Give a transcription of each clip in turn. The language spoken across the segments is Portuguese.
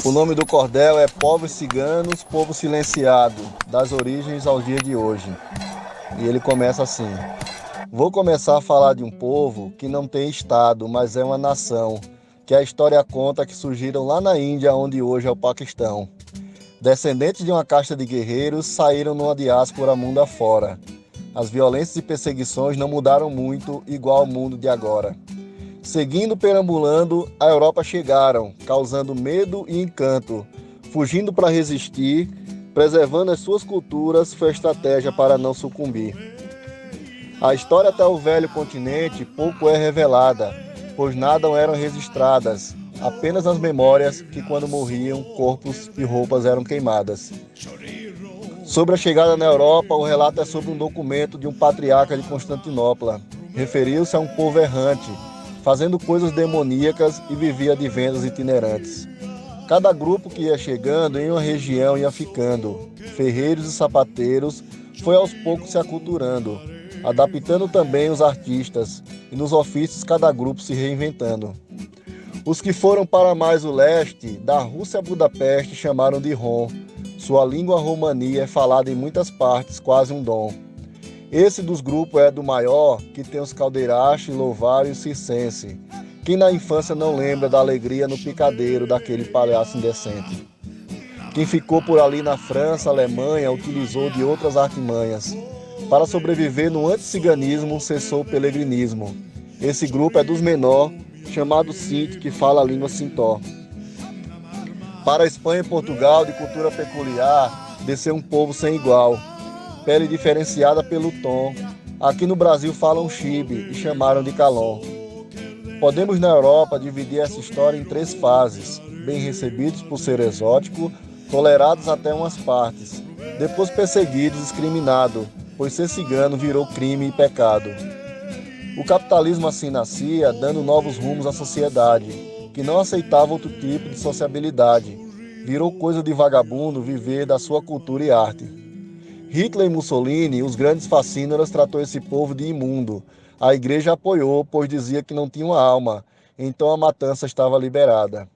O nome do cordel é Povos Ciganos, Povo Silenciado, das origens ao dia de hoje. E ele começa assim: vou começar a falar de um povo que não tem estado, mas é uma nação, que a história conta que surgiram lá na Índia, onde hoje é o Paquistão. Descendentes de uma casta de guerreiros, saíram numa diáspora mundo afora. As violências e perseguições não mudaram muito, igual ao mundo de agora. Seguindo perambulando, a Europa chegaram, causando medo e encanto. Fugindo para resistir, preservando as suas culturas, foi a estratégia para não sucumbir. A história até o velho continente pouco é revelada, pois nada eram registradas, apenas as memórias que quando morriam, corpos e roupas eram queimadas. Sobre a chegada na Europa, o relato é sobre um documento de um patriarca de Constantinopla. Referiu-se a um povo errante, fazendo coisas demoníacas e vivia de vendas itinerantes. Cada grupo que ia chegando em uma região ia ficando. Ferreiros e sapateiros foi aos poucos se aculturando, adaptando também os artistas, e nos ofícios cada grupo se reinventando. Os que foram para mais o leste, da Rússia a Budapeste, chamaram de Rom. Sua língua romani é falada em muitas partes, quase um dom. Esse dos grupos é do maior, que tem os caldeirache, louvário e circense. Quem na infância não lembra da alegria no picadeiro daquele palhaço indecente? Quem ficou por ali na França, Alemanha, utilizou de outras artimanhas. Para sobreviver no anticiganismo, cessou o peregrinismo. Esse grupo é dos menor, chamado Sinti, que fala a língua Sintó. Para a Espanha e Portugal, de cultura peculiar, desceu um povo sem igual. Pele diferenciada pelo tom. Aqui no Brasil falam chibe e chamaram de calon. Podemos na Europa dividir essa história em 3 fases: bem recebidos por ser exótico, tolerados até umas partes, depois perseguidos e discriminados, pois ser cigano virou crime e pecado. O capitalismo assim nascia, dando novos rumos à sociedade, que não aceitava outro tipo de sociabilidade. Virou coisa de vagabundo viver da sua cultura e arte. Hitler e Mussolini, os grandes fascínoras, tratou esse povo de imundo. A igreja apoiou, pois dizia que não tinha uma alma, então a matança estava liberada.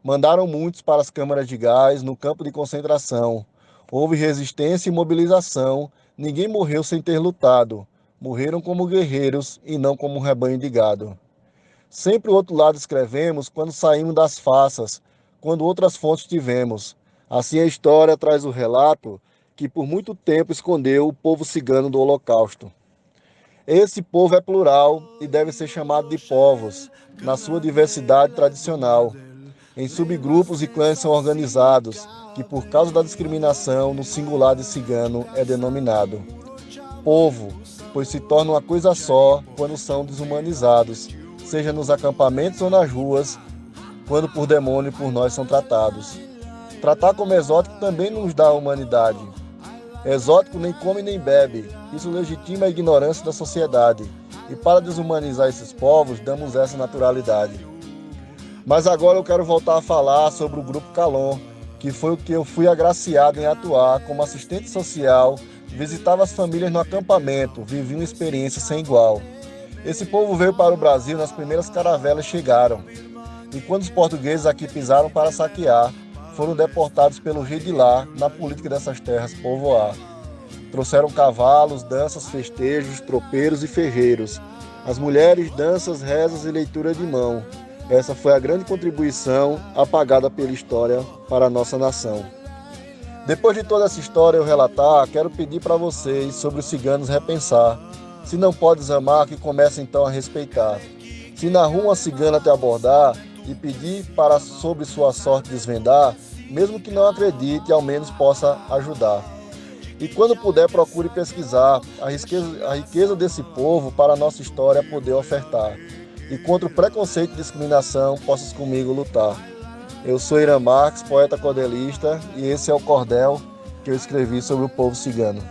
Mandaram muitos para as câmaras de gás, no campo de concentração. Houve resistência e mobilização, ninguém morreu sem ter lutado. Morreram como guerreiros e não como um rebanho de gado. Sempre o outro lado escrevemos quando saímos das faças, quando outras fontes tivemos. Assim a história traz o relato que por muito tempo escondeu o povo cigano do Holocausto. Esse povo é plural e deve ser chamado de povos, na sua diversidade tradicional. Em subgrupos e clãs são organizados, que por causa da discriminação no singular de cigano é denominado povo, pois se torna uma coisa só quando são desumanizados, seja nos acampamentos ou nas ruas, quando por demônio e por nós são tratados. Tratar como exótico também nos dá a humanidade. Exótico nem come nem bebe, isso legitima a ignorância da sociedade, e para desumanizar esses povos, damos essa naturalidade. Mas agora eu quero voltar a falar sobre o Grupo Calon, que foi o que eu fui agraciado em atuar como assistente social, visitava as famílias no acampamento, vivia uma experiência sem igual. Esse povo veio para o Brasil nas primeiras caravelas chegaram, e quando os portugueses aqui pisaram para saquear, foram deportados pelo rei de lá, na política dessas terras povoar. Trouxeram cavalos, danças, festejos, tropeiros e ferreiros. As mulheres, danças, rezas e leitura de mão. Essa foi a grande contribuição apagada pela história para a nossa nação. Depois de toda essa história eu relatar, quero pedir para vocês sobre os ciganos repensar. Se não podes amar, que comece então a respeitar. Se na rua uma cigana te abordar e pedir para sobre sua sorte desvendar, mesmo que não acredite, ao menos possa ajudar. E quando puder, procure pesquisar a riqueza desse povo para a nossa história poder ofertar. E contra o preconceito e discriminação, possas comigo lutar. Eu sou Irã Marques, poeta cordelista, e esse é o cordel que eu escrevi sobre o povo cigano.